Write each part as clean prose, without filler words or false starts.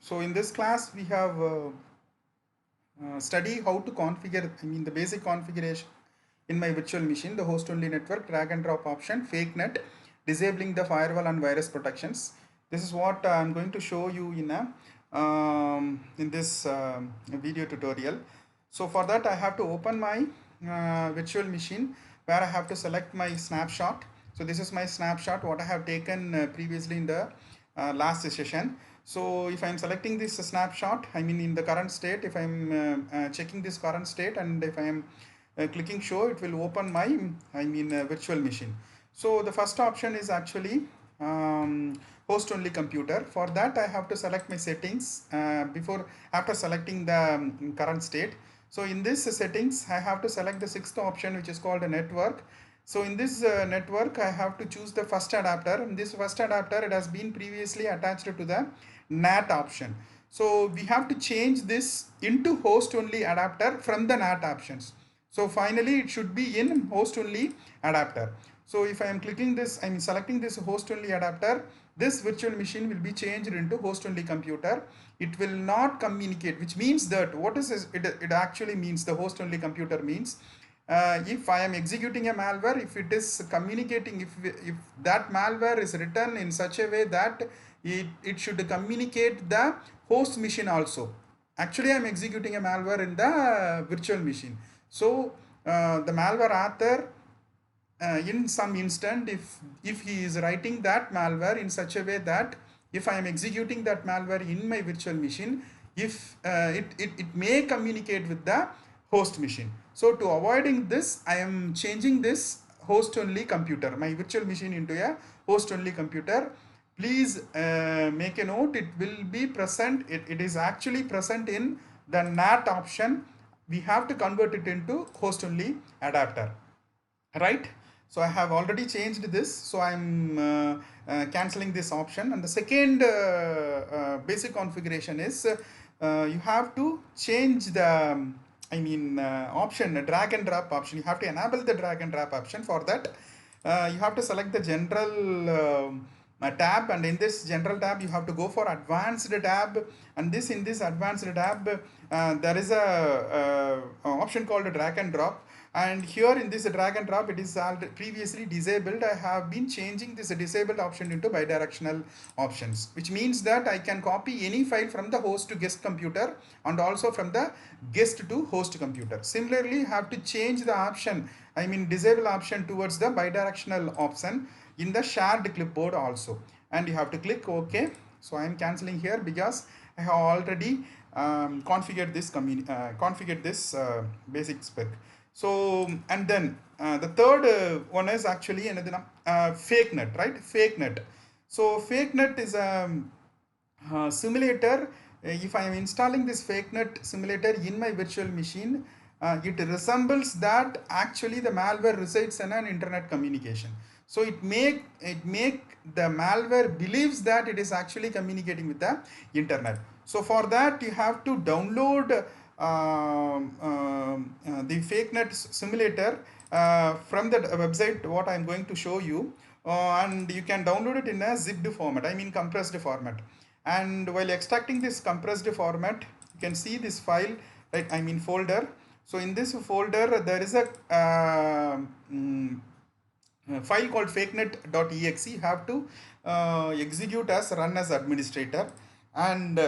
So in this class we have study how to configure, the basic configuration in my virtual machine, the host only network, drag and drop option, fake net, disabling the firewall and virus protections. This is what I'm going to show you in this video tutorial. So for that I have to open my virtual machine, where I have to select my snapshot. So this is my snapshot what I have taken previously in the last session. So if I'm selecting this snapshot, in the current state, if I'm checking this current state, and if I am clicking show, it will open my virtual machine. So the first option is actually host only computer. For that I have to select my settings after selecting the current state. So in this settings I have to select the sixth option, which is called a network. So in this network I have to choose the first adapter, and this first adapter, it has been previously attached to the NAT option. So we have to change this into host only adapter from the NAT options. So finally it should be in host only adapter. So if I am clicking this, selecting this host only adapter, this virtual machine will be changed into host only computer. It will not communicate, which means that what is it, it actually means, the host only computer means if I am executing a malware, if it is communicating, if that malware is written in such a way that it should communicate the host machine also. Actually I am executing a malware in the virtual machine. So the malware author, in some instant, if he is writing that malware in such a way that if I am executing that malware in my virtual machine, if it may communicate with the host machine. So to avoiding this, I am changing this host only computer, my virtual machine, into a host only computer. Please make a note, it will be present, it is actually present in the NAT option. We have to convert it into host only adapter, right? So I have already changed this, so I'm cancelling this option. And the second basic configuration is you have to change the option, drag and drop option. You have to enable the drag and drop option. For that you have to select the general tab, and in this general tab you have to go for advanced tab, and in this advanced tab there is a option called drag and drop. And here in this drag and drop, it is previously disabled. I have been changing this disabled option into bidirectional options, which means that I can copy any file from the host to guest computer and also from the guest to host computer. Similarly, you have to change the option, disable option towards the bidirectional option in the shared clipboard also, and you have to click OK. So I am cancelling here because I have already configured this basic spec. So, and then the third one is actually another fake net, right? Fake net. So fake net is a simulator. If I am installing this fake net simulator in my virtual machine, it resembles that actually the malware resides in an internet communication. So it make the malware believes that it is actually communicating with the internet. So for that you have to download the fake net simulator from the website what I am going to show you, and you can download it in a zipped format, compressed format. And while extracting this compressed format, you can see this file, right? Folder. So in this folder there is a file called fakenet.exe. You have to execute as run as administrator, and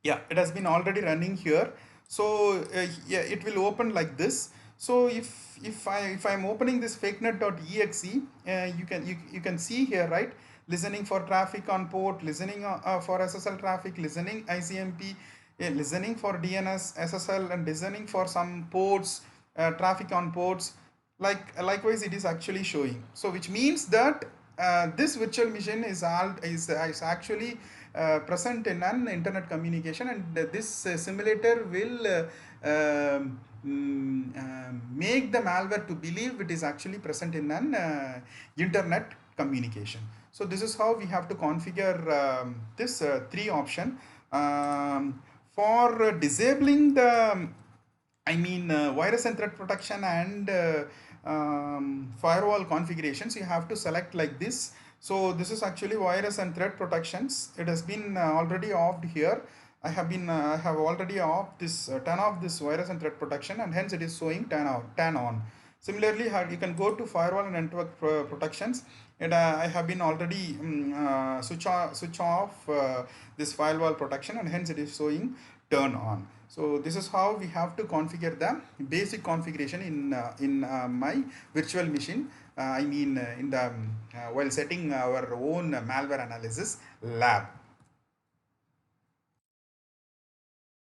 yeah, it has been already running here. So yeah, it will open like this. So if I'm opening this fakenet.exe, you can see here, right? Listening for traffic on port, listening for SSL traffic, listening ICMP, listening for DNS, SSL, and listening for some ports, traffic on ports. Likewise, it is actually showing. So which means that this virtual machine is actually present in an internet communication, and this simulator will make the malware to believe it is actually present in an internet communication. So this is how we have to configure this three option. For disabling the virus and threat protection and firewall configurations, you have to select like this. So this is actually virus and threat protections. It has been already offed here. I have already off this turn off this virus and threat protection, and hence it is showing turn on. Similarly, you can go to firewall and network protections, and I have been already switch off this firewall protection, and hence it is showing turn on. So this is how we have to configure the basic configuration in my virtual machine. In the while setting our own malware analysis lab.